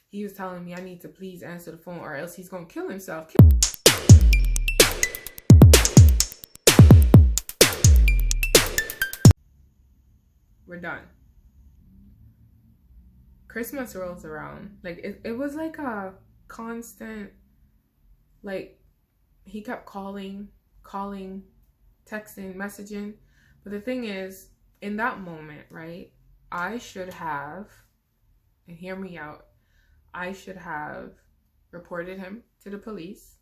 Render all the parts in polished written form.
He was telling me I need to please answer the phone or else he's gonna kill himself. We're done. Christmas rolls around. Like, it was like a constant, like, he kept calling, texting, messaging. But the thing is, in that moment, right, I should have, and hear me out, I should have reported him to the police.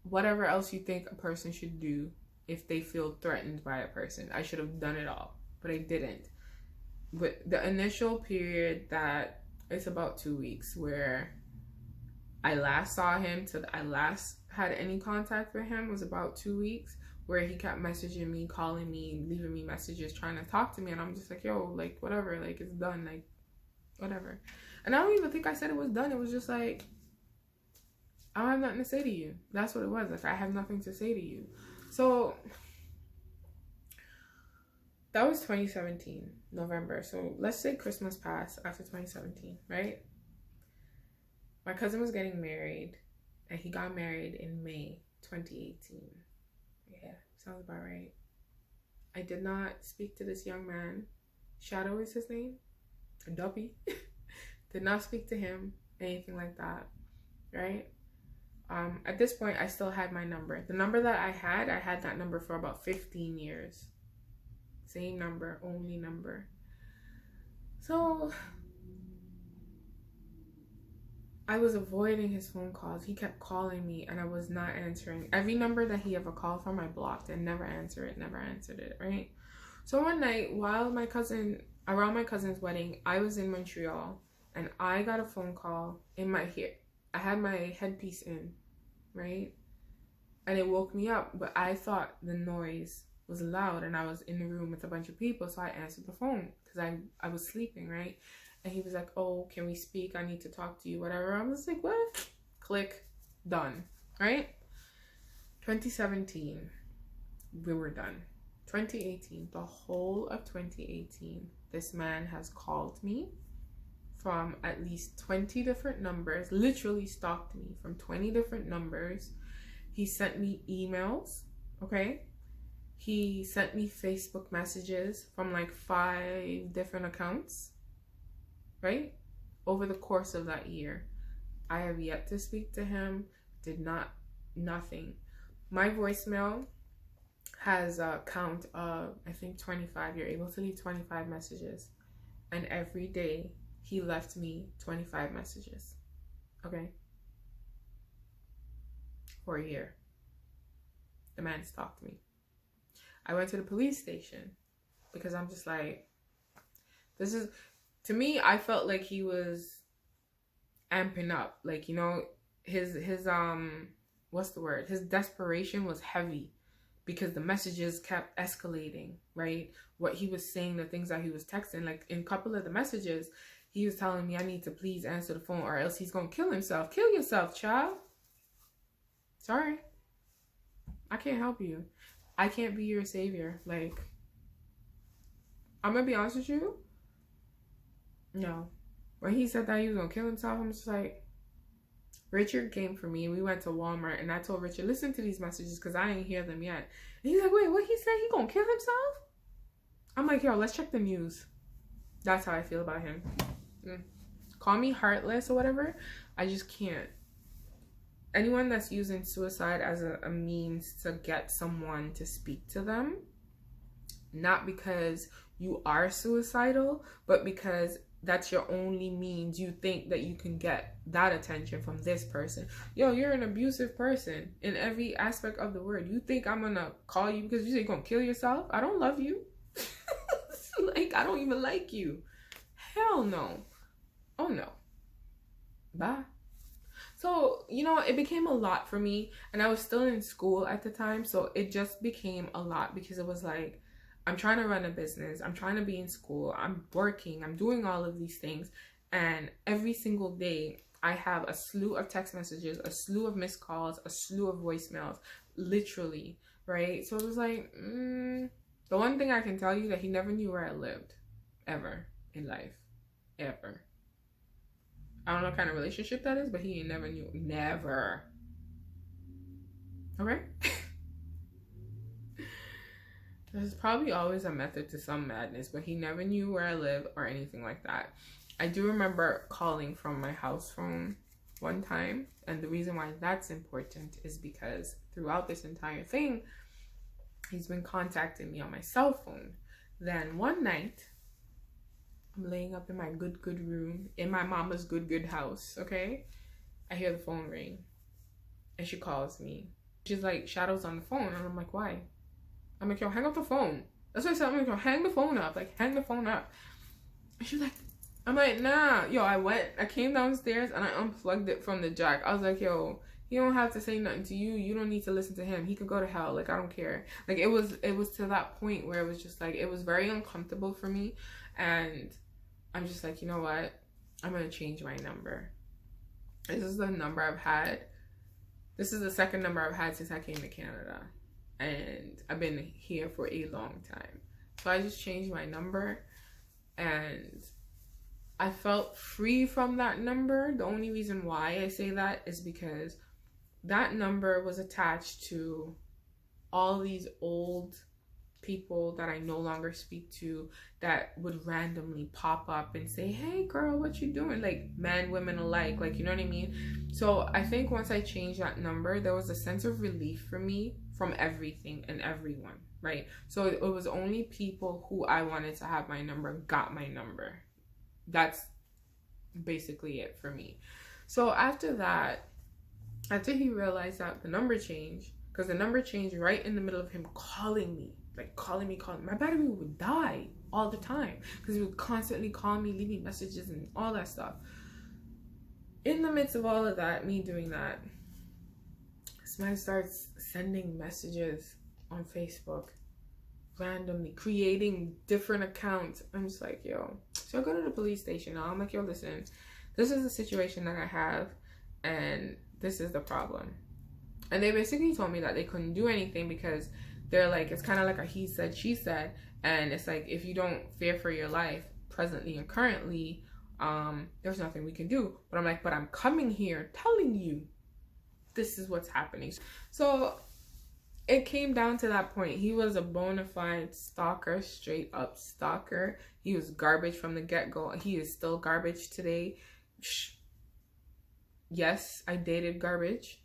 Whatever else you think a person should do if they feel threatened by a person, I should have done it all, but I didn't. But the initial period that it's about 2 weeks where I last saw him till I last had any contact with him was about 2 weeks, where he kept messaging me, calling me, leaving me messages, trying to talk to me, and I'm just like, yo, like, whatever, like, it's done, like, whatever. And I don't even think I said it was done. It was just like, I don't have nothing to say to you. That's what it was. Like, I have nothing to say to you. So that was 2017, November. So let's say Christmas passed after 2017, right? My cousin was getting married, and he got married in May 2018. Yeah, sounds about right. I did not speak to this young man. Shadow is his name. Duppy. Did not speak to him, anything like that, right? At this point, I still had my number. The number that I had that number for about 15 years. Same number, only number. So I was avoiding his phone calls. He kept calling me and I was not answering. Every number that he ever called from, I blocked and never answered it, right? So one night, around my cousin's wedding, I was in Montreal and I got a phone call in my ear. I had my headpiece in, right? And it woke me up, but I thought the noise was loud and I was in the room with a bunch of people, so I answered the phone because I was sleeping, right? And he was like, oh, can we speak? I need to talk to you, whatever. I was like, what? Click, done, right? 2017, we were done. 2018, the whole of 2018, this man has called me from at least 20 different numbers, literally stalked me from 20 different numbers. He sent me emails, okay? He sent me Facebook messages from like 5 different accounts, right? Over the course of that year. I have yet to speak to him, nothing. My voicemail has a count of, I think, 25. You're able to leave 25 messages. And every day, he left me 25 messages, okay? For a year. The man stalked me. I went to the police station because I'm just like, to me, I felt like he was amping up. Like, you know, his what's the word? His desperation was heavy because the messages kept escalating, right? What he was saying, the things that he was texting, like in a couple of the messages, he was telling me I need to please answer the phone or else he's gonna kill himself. Kill yourself, child. Sorry. I can't help you. I can't be your savior. Like, I'm gonna be honest with you. No. When he said that he was gonna kill himself, I'm just like, Richard came for me. We went to Walmart and I told Richard, listen to these messages because I ain't hear them yet. And he's like, wait, what he said? He gonna kill himself? I'm like, yo, let's check the news. That's how I feel about him. Call me heartless or whatever. I just can't. Anyone that's using suicide as a means to get someone to speak to them, not because you are suicidal, but because that's your only means, you think that you can get that attention from this person. Yo, you're an abusive person in every aspect of the word. You think I'm gonna call you because you say you're gonna kill yourself? I don't love you. Like, I don't even like you. Hell no. Oh no. Bye. So, you know, it became a lot for me, and I was still in school at the time, so it just became a lot because it was like, I'm trying to run a business, I'm trying to be in school, I'm working, I'm doing all of these things, and every single day I have a slew of text messages, a slew of missed calls, a slew of voicemails, literally, right? So it was like, the one thing I can tell you that he never knew where I lived, ever in life. Ever. I don't know what kind of relationship that is, but he ain't never knew. Never. Okay? There's probably always a method to some madness, but he never knew where I live or anything like that. I do remember calling from my house phone one time, and the reason why that's important is because throughout this entire thing, he's been contacting me on my cell phone. Then one night, I'm laying up in my good room in my mama's good house, okay? I hear the phone ring, and she calls me. She's like, Shadow's on the phone, and I'm like, why? I'm like, yo, hang up the phone. That's what I said. I'm like, yo, hang the phone up. Like, hang the phone up. And she's like, I'm like, nah. Yo, I came downstairs and I unplugged it from the jack. I was like, yo, he don't have to say nothing to you. You don't need to listen to him. He could go to hell. Like, I don't care. Like, it was to that point where it was just like, it was very uncomfortable for me. And I'm just like, you know what? I'm going to change my number. This is the number I've had. This is the second number I've had since I came to Canada. And I've been here for a long time. So I just changed my number. And I felt free from that number. The only reason why I say that is because that number was attached to all these old people that I no longer speak to that would randomly pop up and say, hey girl, what you doing? Like, men, women alike, like, you know what I mean? So I think once I changed that number, there was a sense of relief for me from everything and everyone, right? So it was only people who I wanted to have my number got my number. That's basically it for me. So after that, after he realized that the number changed, because the number changed right in the middle of him calling me, like calling me, my battery would die all the time because he would constantly call me, leave me messages and all that stuff. In the midst of all of that, me doing that, this man starts sending messages on Facebook randomly, creating different accounts. I'm just like, yo, so I go to the police station now. I'm like, yo, listen, this is the situation that I have and this is the problem. And they basically told me that they couldn't do anything because they're like, it's kind of like a he said, she said. And it's like, if you don't fear for your life presently and currently, there's nothing we can do. But I'm like, but I'm coming here telling you this is what's happening. So it came down to that point. He was a bona fide stalker, straight up stalker. He was garbage from the get-go. He is still garbage today. Yes, I dated garbage.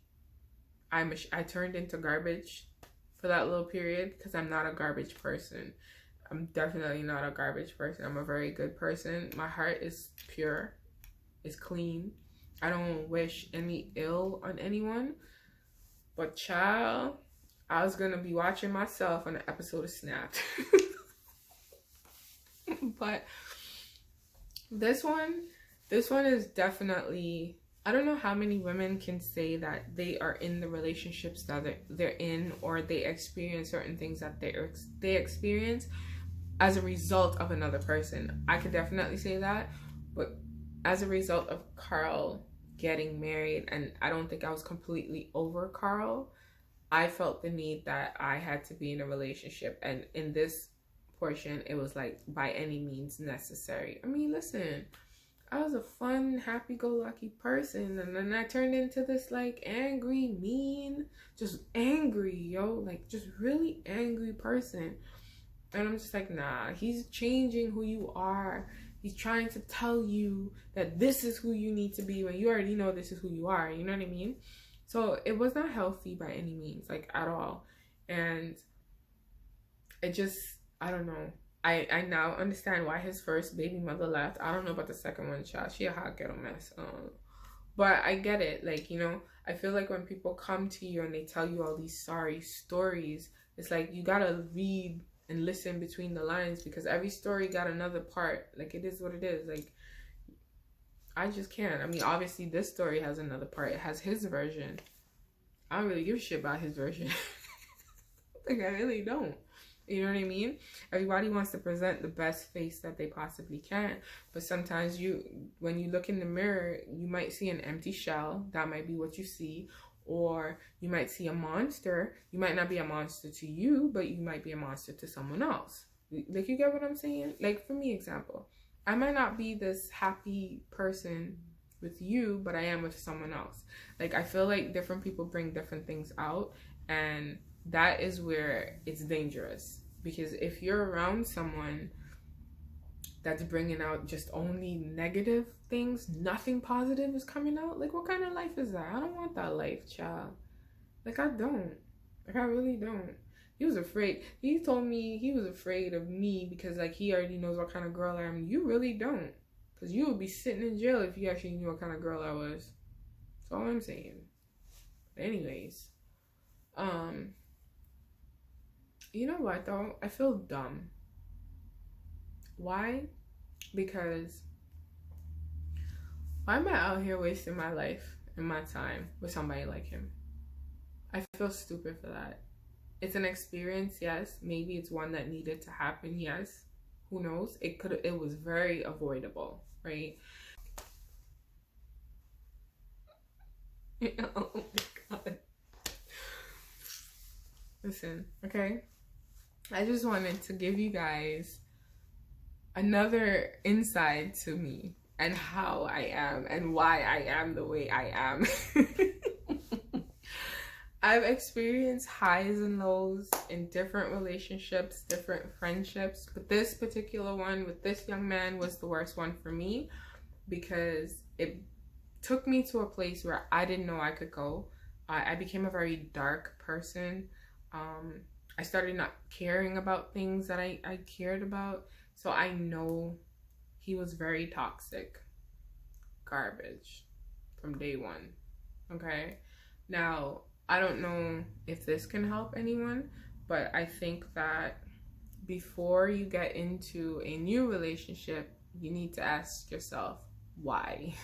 I turned into garbage for that little period because I'm not a garbage person. I'm definitely not a garbage person. I'm a very good person. My heart is pure. It's clean. I don't wish any ill on anyone. But child, I was going to be watching myself on an episode of Snapped. But this one is definitely, I don't know how many women can say that they are in the relationships that they're in, or they experience certain things that they experience as a result of another person. I could definitely say that, but as a result of Carl getting married, and I don't think I was completely over Carl, I felt the need that I had to be in a relationship. And in this portion, it was like by any means necessary. I mean, listen, I was a fun, happy-go-lucky person, and then I turned into this like angry, mean, just angry, yo, like just really angry person. And I'm just like, nah, he's changing who you are. He's trying to tell you that this is who you need to be when you already know this is who you are. You know what I mean? So it was not healthy by any means, like at all. And it just, I don't know. I now understand why his first baby mother left. I don't know about the second one, child. She a hot ghetto mess. But I get it. Like, you know, I feel like when people come to you and they tell you all these sorry stories, it's like you gotta read and listen between the lines, because every story got another part. Like, it is what it is. Like, I just can't. I mean, obviously this story has another part. It has his version. I don't really give a shit about his version. Like, I really don't. You know what I mean? Everybody wants to present the best face that they possibly can. But sometimes when you look in the mirror, you might see an empty shell. That might be what you see. Or you might see a monster. You might not be a monster to you, but you might be a monster to someone else. Like, you get what I'm saying? Like, for me, example, I might not be this happy person with you, but I am with someone else. Like, I feel like different people bring different things out, and that is where it's dangerous. Because if you're around someone that's bringing out just only negative things, nothing positive is coming out, like, what kind of life is that? I don't want that life, child. Like, I don't. Like, I really don't. He was afraid. He told me he was afraid of me because, like, he already knows what kind of girl I am. You really don't. Because you would be sitting in jail if you actually knew what kind of girl I was. That's all I'm saying. But anyways. You know what, though? I feel dumb. Why? Because why am I out here wasting my life and my time with somebody like him? I feel stupid for that. It's an experience, yes. Maybe it's one that needed to happen, yes. Who knows? It was very avoidable, right? Oh my God. Listen, okay? I just wanted to give you guys another insight to me and how I am and why I am the way I am. I've experienced highs and lows in different relationships, different friendships, but this particular one with this young man was the worst one for me because it took me to a place where I didn't know I could go. I became a very dark person. I started not caring about things that I cared about. So I know he was very toxic. Garbage from day one. Okay? Now, I don't know if this can help anyone, but I think that before you get into a new relationship, you need to ask yourself, why?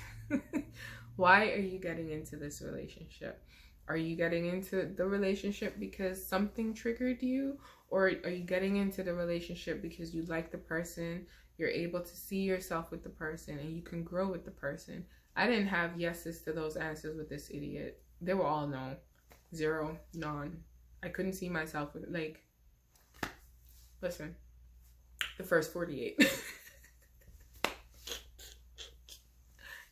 Why are you getting into this relationship? Are you getting into the relationship because something triggered you? Or are you getting into the relationship because you like the person, you're able to see yourself with the person, and you can grow with the person? I didn't have yeses to those answers with this idiot. They were all no. 0, none. I couldn't see myself with, like, listen, the first 48.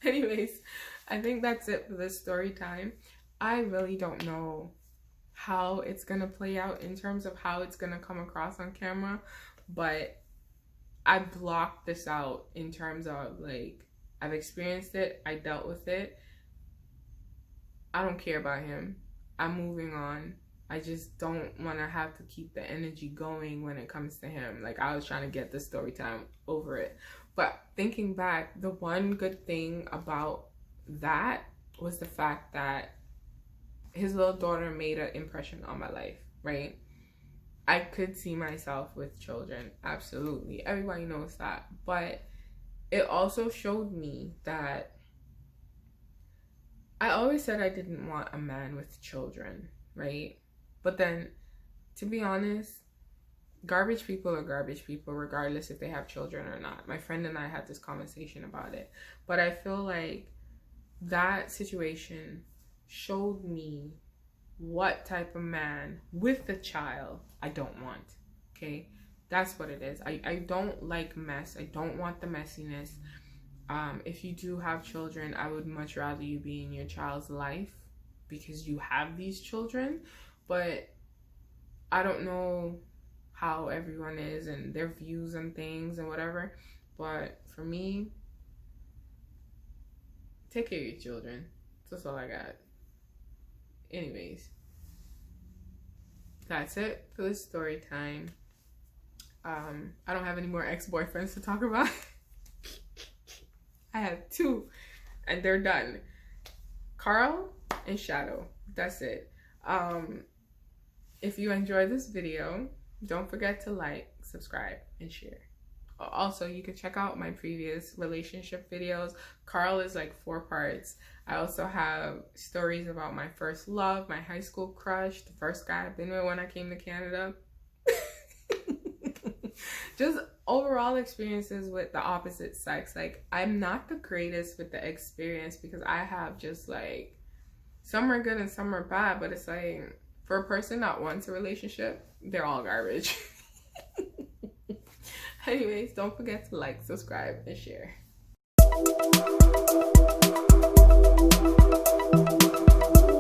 Anyways, I think that's it for this story time. I really don't know how it's gonna play out in terms of how it's gonna come across on camera, but I blocked this out in terms of, like, I've experienced it, I dealt with it. I don't care about him. I'm moving on. I just don't want to have to keep the energy going when it comes to him. Like, I was trying to get the story time over it. But thinking back, the one good thing about that was the fact that his little daughter made an impression on my life, right? I could see myself with children, absolutely. Everybody knows that. But it also showed me that I always said I didn't want a man with children, right? But then, to be honest, garbage people are garbage people regardless if they have children or not. My friend and I had this conversation about it. But I feel like that situation showed me what type of man with a child I don't want, okay? That's what it is. I don't like mess. I don't want the messiness. If you do have children, I would much rather you be in your child's life because you have these children. But I don't know how everyone is and their views and things and whatever. But for me, take care of your children. That's all I got. Anyways, that's it for this story time. I don't have any more ex-boyfriends to talk about. I have 2 and they're done. Carl and Shadow. That's it. If you enjoyed this video, don't forget to like, subscribe, and share. Also, you can check out my previous relationship videos. Carl is like 4 parts. I also have stories about my first love, my high school crush, the first guy I've been with when I came to Canada. Just overall experiences with the opposite sex. Like, I'm not the greatest with the experience because I have just, like, some are good and some are bad, but it's like, for a person that wants a relationship, they're all garbage. Anyways, don't forget to like, subscribe, and share.